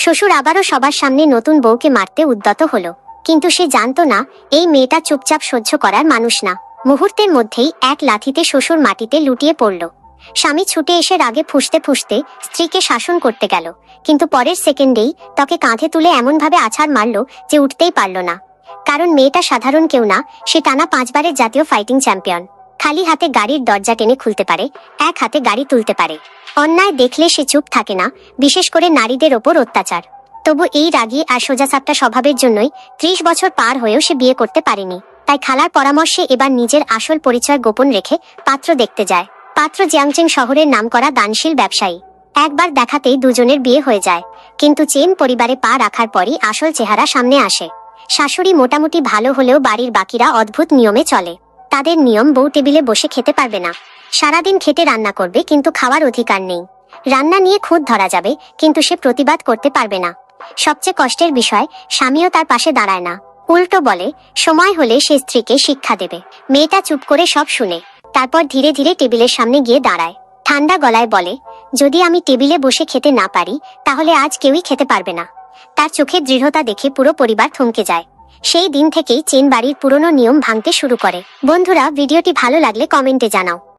শ্বশুর আবারও সবার সামনে নতুন বউকে মারতে উদ্যত হলো, কিন্তু সে জানতো না এই মেয়েটা চুপচাপ সহ্য করার মানুষ না। মুহূর্তের মধ্যেই এক লাথিতে শ্বশুর মাটিতে লুটিয়ে পড়ল। স্বামী ছুটে এসে রাগে ফুঁসতে ফুঁসতে স্ত্রীকে শাসন করতে গেল, কিন্তু পরের সেকেন্ডেই তাকে কাঁধে তুলে এমনভাবে আছাড় মারল যে উঠতেই পারল না। কারণ মেয়েটা সাধারণ কেউ না, সে টানা 5 বারের জাতীয় ফাইটিং চ্যাম্পিয়ন। খালি হাতে গাড়ির দরজা টেনে খুলতে পারে, এক হাতে গাড়ি তুলতে পারে। অন্যায় দেখলে সে চুপ থাকে না, বিশেষ করে নারীদের ওপর অত্যাচার। তবু এই রাগী আর সোজাসাপটা স্বভাবের জন্যই 30 বছর পার হয়েও সে বিয়ে করতে পারেনি। তাই খালার পরামর্শে এবার নিজের আসল পরিচয় গোপন রেখে পাত্র দেখতে যায়। পাত্র জিয়াংচেং শহরের নামকরা দানশীল ব্যবসায়ী। একবার দেখাতেই দুজনের বিয়ে হয়ে যায়, কিন্তু চেন পরিবারে পা রাখার পরই আসল চেহারা সামনে আসে। শাশুড়ি মোটামুটি ভালো হলেও বাড়ির বাকিরা অদ্ভুত নিয়মে চলে। তাদের নিয়ম, বউ টেবিলে বসে খেতে পারবে না, সারাদিন খেটে রান্না করবে কিন্তু খাওয়ার অধিকার নেই। রান্না নিয়ে খুঁত ধরা যাবে কিন্তু সে প্রতিবাদ করতে পারবে না। সবচেয়ে কষ্টের বিষয়, স্বামীও তার পাশে দাঁড়ায় না, উল্টো বলে সময় হলে সে স্ত্রীকে শিক্ষা দেবে। মেয়েটা চুপ করে সব শুনে, তারপর ধীরে ধীরে টেবিলের সামনে গিয়ে দাঁড়ায়। ঠান্ডা গলায় বলে, যদি আমি টেবিলে বসে খেতে না পারি তাহলে আজ কেউই খেতে পারবে না। তার চোখের দৃঢ়তা দেখে পুরো পরিবার থমকে যায়। সেই দিন থেকেই চেন বাড়ির পুরনো নিয়ম ভাঙতে শুরু করে। বন্ধুরা, ভিডিওটি ভালো লাগলে কমেন্টে জানাও।